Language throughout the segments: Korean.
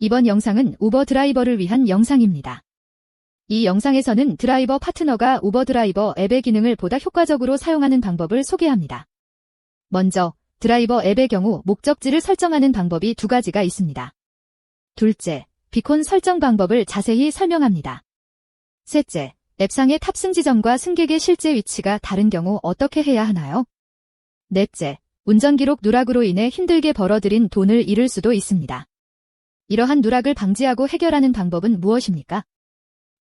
이번 영상은 우버 드라이버를 위한 영상입니다. 이 영상에서는 드라이버 파트너가 우버 드라이버 앱의 기능을 보다 효과적으로 사용하는 방법을 소개합니다. 먼저 드라이버 앱의 경우 목적지를 설정하는 방법이 두 가지가 있습니다. 둘째, 비콘 설정 방법을 자세히 설명합니다. 셋째, 앱상의 탑승 지점과 승객의 실제 위치가 다른 경우 어떻게 해야 하나요? 넷째, 운전기록 누락으로 인해 힘들게 벌어들인 돈을 잃을 수도 있습니다. 이러한 누락을 방지하고 해결하는 방법은 무엇입니까?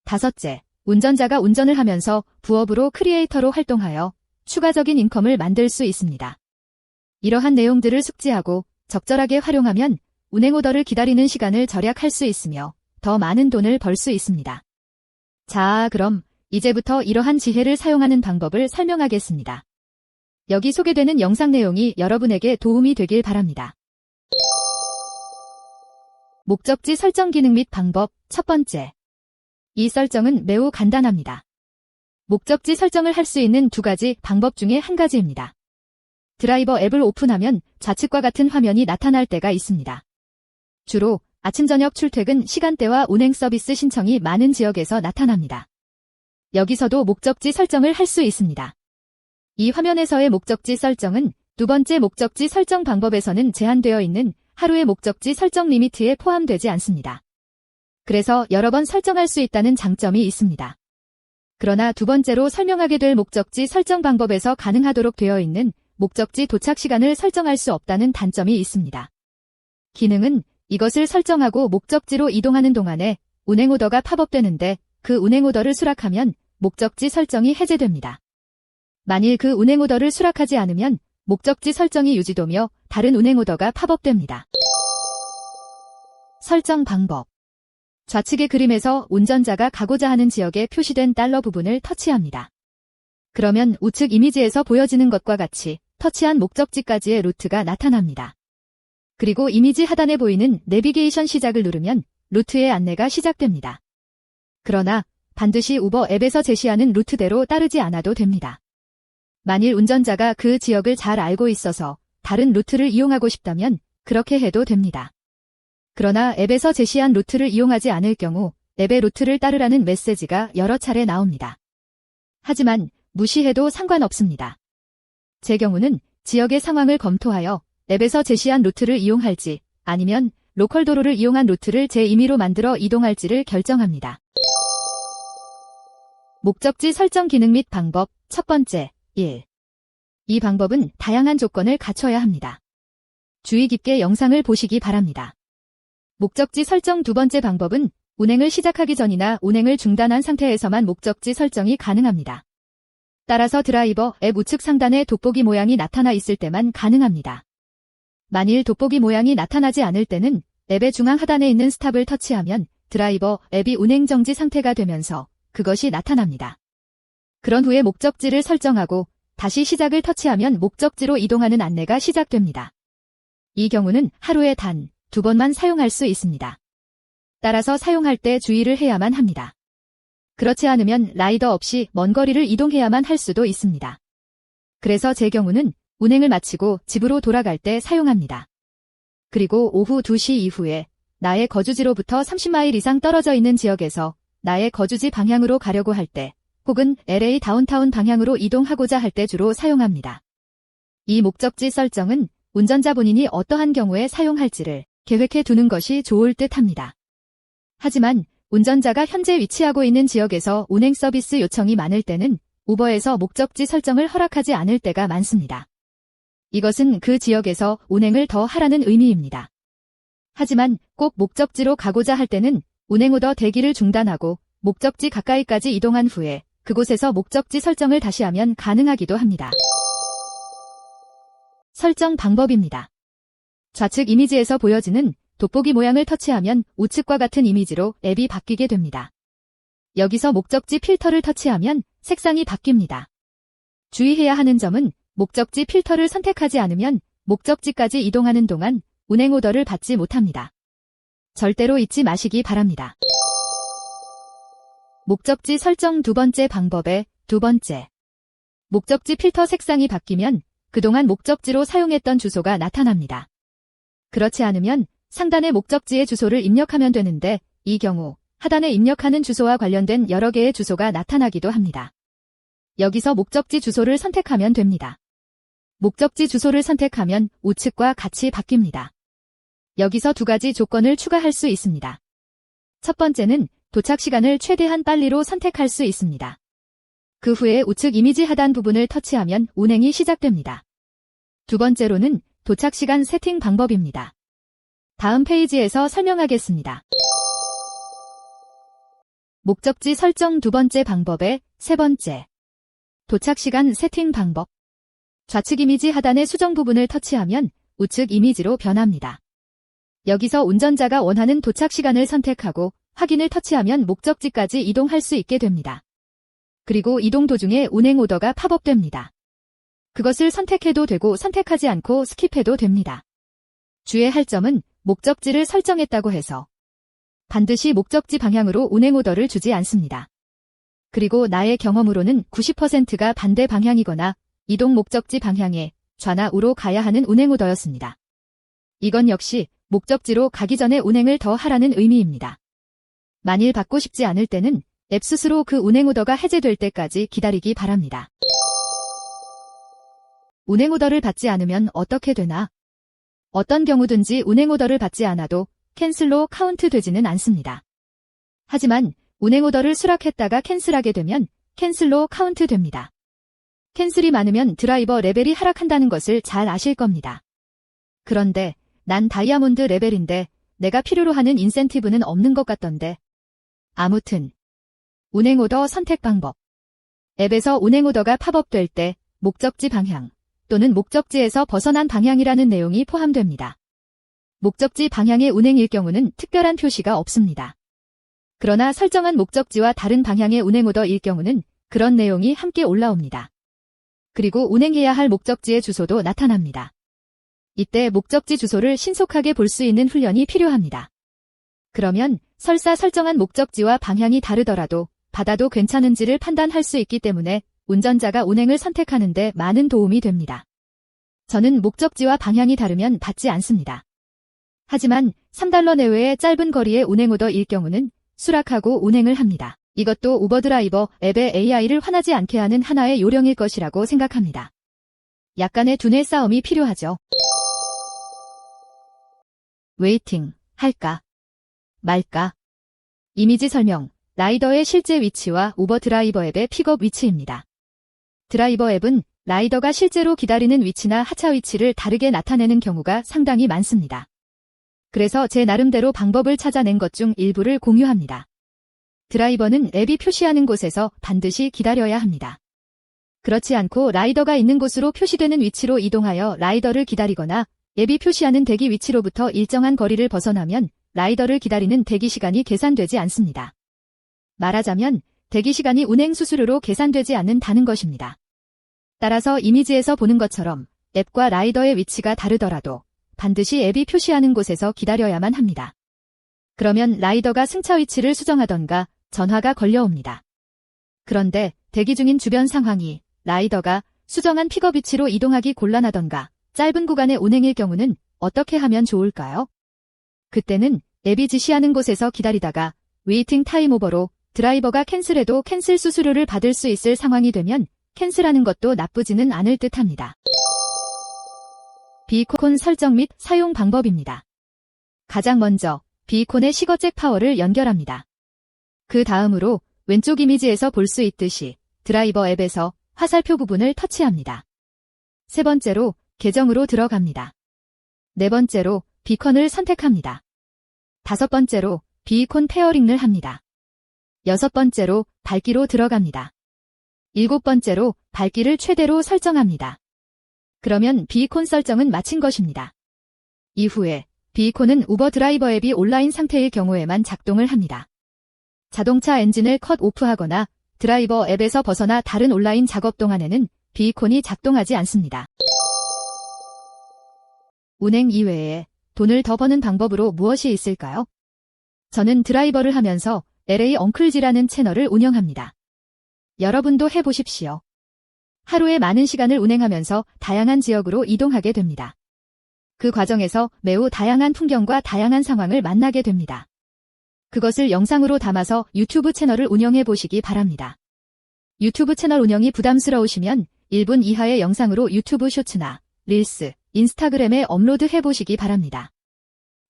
다섯째, 운전자가 운전을 하면서 부업으로 크리에이터로 활동하여 추가적인 인컴을 만들 수 있습니다. 이러한 내용들을 숙지하고 적절하게 활용하면 운행 오더를 기다리는 시간을 절약할 수 있으며 더 많은 돈을 벌 수 있습니다. 자, 그럼 이제부터 이러한 지혜를 사용하는 방법을 설명하겠습니다. 여기 소개되는 영상 내용이 여러분에게 도움이 되길 바랍니다. 목적지 설정 기능 및 방법 첫 번째. 이 설정은 매우 간단합니다. 목적지 설정을 할 수 있는 두 가지 방법 중에 한 가지입니다. 드라이버 앱을 오픈하면 좌측과 같은 화면이 나타날 때가 있습니다. 주로 아침 저녁 출퇴근 시간대와 운행 서비스 신청이 많은 지역에서 나타납니다. 여기서도 목적지 설정을 할 수 있습니다. 이 화면에서의 목적지 설정은 두 번째 목적지 설정 방법에서는 제한되어 있는 하루의 목적지 설정 리미트에 포함되지 않습니다. 그래서 여러 번 설정할 수 있다는 장점이 있습니다. 그러나 두 번째로 설명하게 될 목적지 설정 방법에서 가능하도록 되어 있는 목적지 도착 시간을 설정할 수 없다는 단점이 있습니다. 기능은 이것을 설정하고 목적지로 이동하는 동안에 운행 오더가 팝업되는데 그 운행 오더를 수락하면 목적지 설정이 해제됩니다. 만일 그 운행 오더를 수락하지 않으면 목적지 설정이 유지되며 다른 운행 오더가 팝업됩니다. 설정 방법. 좌측의 그림에서 운전자가 가고자 하는 지역에 표시된 달러 부분을 터치합니다. 그러면 우측 이미지에서 보여지는 것과 같이 터치한 목적지까지의 루트가 나타납니다. 그리고 이미지 하단에 보이는 내비게이션 시작을 누르면 루트의 안내가 시작됩니다. 그러나 반드시 우버 앱에서 제시하는 루트대로 따르지 않아도 됩니다. 만일 운전자가 그 지역을 잘 알고 있어서 다른 루트를 이용하고 싶다면 그렇게 해도 됩니다. 그러나 앱에서 제시한 루트를 이용하지 않을 경우 앱의 루트를 따르라는 메시지가 여러 차례 나옵니다. 하지만 무시해도 상관없습니다. 제 경우는 지역의 상황을 검토하여 앱에서 제시한 루트를 이용할지 아니면 로컬 도로를 이용한 루트를 제 임의로 만들어 이동할지를 결정합니다. 목적지 설정 기능 및 방법 첫 번째, 1. 이 방법은 다양한 조건을 갖춰야 합니다. 주의 깊게 영상을 보시기 바랍니다. 목적지 설정 두 번째 방법은 운행을 시작하기 전이나 운행을 중단한 상태에서만 목적지 설정이 가능합니다. 따라서 드라이버 앱 우측 상단에 돋보기 모양이 나타나 있을 때만 가능합니다. 만일 돋보기 모양이 나타나지 않을 때는 앱의 중앙 하단에 있는 스탑을 터치하면 드라이버 앱이 운행 정지 상태가 되면서 그것이 나타납니다. 그런 후에 목적지를 설정하고 다시 시작을 터치하면 목적지로 이동하는 안내가 시작됩니다. 이 경우는 하루에 단 2번만 사용할 수 있습니다. 따라서 사용할 때 주의를 해야만 합니다. 그렇지 않으면 라이더 없이 먼 거리를 이동해야만 할 수도 있습니다. 그래서 제 경우는 운행을 마치고 집으로 돌아갈 때 사용합니다. 그리고 오후 2시 이후에 나의 거주지로부터 30마일 이상 떨어져 있는 지역에서 나의 거주지 방향으로 가려고 할 때 혹은 LA 다운타운 방향으로 이동하고자 할 때 주로 사용합니다. 이 목적지 설정은 운전자 본인이 어떠한 경우에 사용할지를 계획해 두는 것이 좋을 듯 합니다. 하지만 운전자가 현재 위치하고 있는 지역에서 운행 서비스 요청이 많을 때는 우버에서 목적지 설정을 허락하지 않을 때가 많습니다. 이것은 그 지역에서 운행을 더 하라는 의미입니다. 하지만 꼭 목적지로 가고자 할 때는 운행 오더 대기를 중단하고 목적지 가까이까지 이동한 후에 그곳에서 목적지 설정을 다시 하면 가능하기도 합니다. 설정 방법입니다. 좌측 이미지에서 보여지는 돋보기 모양을 터치하면 우측과 같은 이미지로 앱이 바뀌게 됩니다. 여기서 목적지 필터를 터치하면 색상이 바뀝니다. 주의해야 하는 점은 목적지 필터를 선택하지 않으면 목적지까지 이동하는 동안 운행 오더를 받지 못합니다. 절대로 잊지 마시기 바랍니다. 목적지 설정 두 번째 방법의 두 번째. 목적지 필터 색상이 바뀌면 그동안 목적지로 사용했던 주소가 나타납니다. 그렇지 않으면 상단의 목적지의 주소를 입력하면 되는데 이 경우 하단에 입력하는 주소와 관련된 여러 개의 주소가 나타나기도 합니다. 여기서 목적지 주소를 선택하면 됩니다. 목적지 주소를 선택하면 우측과 같이 바뀝니다. 여기서 두 가지 조건을 추가할 수 있습니다. 첫 번째는 도착 시간을 최대한 빨리로 선택할 수 있습니다. 그 후에 우측 이미지 하단 부분을 터치하면 운행이 시작됩니다. 두 번째로는 도착 시간 세팅 방법입니다. 다음 페이지에서 설명하겠습니다. 목적지 설정 두 번째 방법의 세 번째. 도착 시간 세팅 방법. 좌측 이미지 하단의 수정 부분을 터치하면 우측 이미지로 변합니다. 여기서 운전자가 원하는 도착 시간을 선택하고 확인을 터치하면 목적지까지 이동할 수 있게 됩니다. 그리고 이동 도중에 운행 오더가 팝업됩니다. 그것을 선택해도 되고 선택하지 않고 스킵해도 됩니다. 주의할 점은 목적지를 설정했다고 해서 반드시 목적지 방향으로 운행 오더를 주지 않습니다. 그리고 나의 경험으로는 90%가 반대 방향이거나 이동 목적지 방향에 좌나 우로 가야 하는 운행 오더였습니다. 이건 역시 목적지로 가기 전에 운행을 더 하라는 의미입니다. 만일 받고 싶지 않을 때는 앱 스스로 그 운행 오더가 해제될 때까지 기다리기 바랍니다. 운행 오더를 받지 않으면 어떻게 되나? 어떤 경우든지 운행 오더를 받지 않아도 캔슬로 카운트 되지는 않습니다. 하지만 운행 오더를 수락했다가 캔슬하게 되면 캔슬로 카운트 됩니다. 캔슬이 많으면 드라이버 레벨이 하락한다는 것을 잘 아실 겁니다. 그런데 난 다이아몬드 레벨인데 내가 필요로 하는 인센티브는 없는 것 같던데. 아무튼 운행 오더 선택 방법. 앱에서 운행 오더가 팝업될 때 목적지 방향 또는 목적지에서 벗어난 방향이라는 내용이 포함됩니다. 목적지 방향의 운행일 경우는 특별한 표시가 없습니다. 그러나 설정한 목적지와 다른 방향의 운행 오더일 경우는 그런 내용이 함께 올라옵니다. 그리고 운행해야 할 목적지의 주소도 나타납니다. 이때 목적지 주소를 신속하게 볼 수 있는 훈련이 필요합니다. 그러면 설사 설정한 목적지와 방향이 다르더라도 받아도 괜찮은지를 판단할 수 있기 때문에 운전자가 운행을 선택하는 데 많은 도움이 됩니다. 저는 목적지와 방향이 다르면 받지 않습니다. 하지만 $3 내외의 짧은 거리의 운행 오더일 경우는 수락하고 운행을 합니다. 이것도 우버드라이버 앱의 AI를 화나지 않게 하는 하나의 요령일 것이라고 생각합니다. 약간의 두뇌 싸움이 필요하죠. 웨이팅, 할까? 말까? 이미지 설명, 라이더의 실제 위치와 우버 드라이버 앱의 픽업 위치입니다. 드라이버 앱은 라이더가 실제로 기다리는 위치나 하차 위치를 다르게 나타내는 경우가 상당히 많습니다. 그래서 제 나름대로 방법을 찾아낸 것 중 일부를 공유합니다. 드라이버는 앱이 표시하는 곳에서 반드시 기다려야 합니다. 그렇지 않고 라이더가 있는 곳으로 표시되는 위치로 이동하여 라이더를 기다리거나 앱이 표시하는 대기 위치로부터 일정한 거리를 벗어나면 라이더를 기다리는 대기 시간이 계산되지 않습니다. 말하자면 대기 시간이 운행 수수료로 계산되지 않는다는 것입니다. 따라서 이미지에서 보는 것처럼 앱과 라이더의 위치가 다르더라도 반드시 앱이 표시하는 곳에서 기다려야만 합니다. 그러면 라이더가 승차 위치를 수정하던가 전화가 걸려옵니다. 그런데 대기 중인 주변 상황이 라이더가 수정한 픽업 위치로 이동하기 곤란하던가 짧은 구간의 운행일 경우는 어떻게 하면 좋을까요? 그때는 앱이 지시하는 곳에서 기다리다가 웨이팅 타임 오버로 드라이버가 캔슬해도 캔슬 수수료를 받을 수 있을 상황이 되면 캔슬하는 것도 나쁘지는 않을 듯합니다. 비콘 설정 및 사용 방법입니다. 가장 먼저 비콘의 시거잭 파워를 연결합니다. 그 다음으로 왼쪽 이미지에서 볼 수 있듯이 드라이버 앱에서 화살표 부분을 터치합니다. 세 번째로 계정으로 들어갑니다. 네 번째로 비컨을 선택합니다. 다섯 번째로 비콘 페어링을 합니다. 여섯 번째로 밝기로 들어갑니다. 일곱 번째로 밝기를 최대로 설정합니다. 그러면 비콘 설정은 마친 것입니다. 이후에 비콘은 우버 드라이버 앱이 온라인 상태일 경우에만 작동을 합니다. 자동차 엔진을 컷 오프하거나 드라이버 앱에서 벗어나 다른 온라인 작업 동안에는 비콘이 작동하지 않습니다. 운행 이외에 돈을 더 버는 방법으로 무엇이 있을까요? 저는 드라이버를 하면서 LA 엉클지라는 채널을 운영합니다. 여러분도 해보십시오. 하루에 많은 시간을 운행하면서 다양한 지역으로 이동하게 됩니다. 그 과정에서 매우 다양한 풍경과 다양한 상황을 만나게 됩니다. 그것을 영상으로 담아서 유튜브 채널을 운영해 보시기 바랍니다. 유튜브 채널 운영이 부담스러우시면 1분 이하의 영상으로 유튜브 쇼츠나 릴스, 인스타그램에 업로드해 보시기 바랍니다.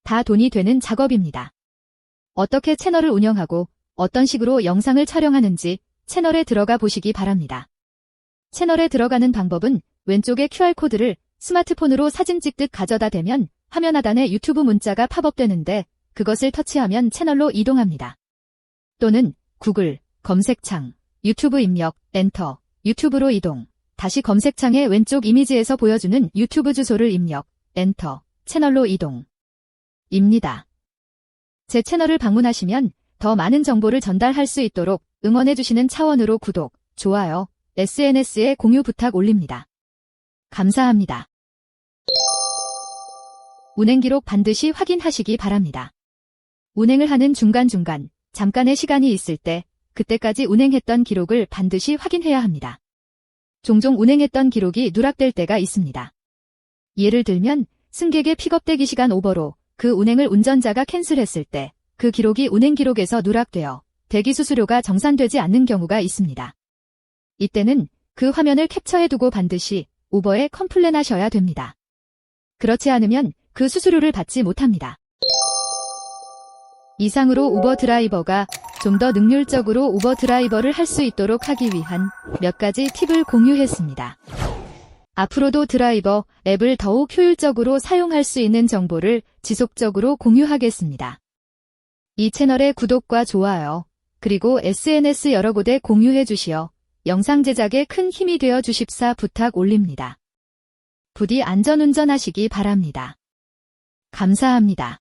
다 돈이 되는 작업입니다. 어떻게 채널을 운영하고 어떤 식으로 영상을 촬영하는지 채널에 들어가 보시기 바랍니다. 채널에 들어가는 방법은 왼쪽의 QR코드를 스마트폰으로 사진 찍듯 가져다 대면 화면 하단에 유튜브 문자가 팝업되는데 그것을 터치하면 채널로 이동합니다. 또는 구글, 검색창, 유튜브 입력, 엔터, 유튜브로 이동, 다시 검색창의 왼쪽 이미지에서 보여주는 유튜브 주소를 입력, 엔터, 채널로 이동. 입니다. 제 채널을 방문하시면 더 많은 정보를 전달할 수 있도록 응원해주시는 차원으로 구독, 좋아요, SNS에 공유 부탁 올립니다. 감사합니다. 운행 기록 반드시 확인하시기 바랍니다. 운행을 하는 중간중간, 잠깐의 시간이 있을 때, 그때까지 운행했던 기록을 반드시 확인해야 합니다. 종종 운행했던 기록이 누락될 때가 있습니다. 예를 들면, 승객의 픽업 대기 시간 오버로 그 운행을 운전자가 캔슬했을 때, 그 기록이 운행 기록에서 누락되어 대기 수수료가 정산되지 않는 경우가 있습니다. 이때는 그 화면을 캡처해두고 반드시 우버에 컴플레인하셔야 됩니다. 그렇지 않으면 그 수수료를 받지 못합니다. 이상으로 우버 드라이버가 좀 더 능률적으로 우버 드라이버를 할 수 있도록 하기 위한 몇 가지 팁을 공유했습니다. 앞으로도 드라이버 앱을 더욱 효율적으로 사용할 수 있는 정보를 지속적으로 공유하겠습니다. 이 채널의 구독과 좋아요, 그리고 SNS 여러 곳에 공유해 주시어 영상 제작에 큰 힘이 되어 주십사 부탁 올립니다. 부디 안전운전하시기 바랍니다. 감사합니다.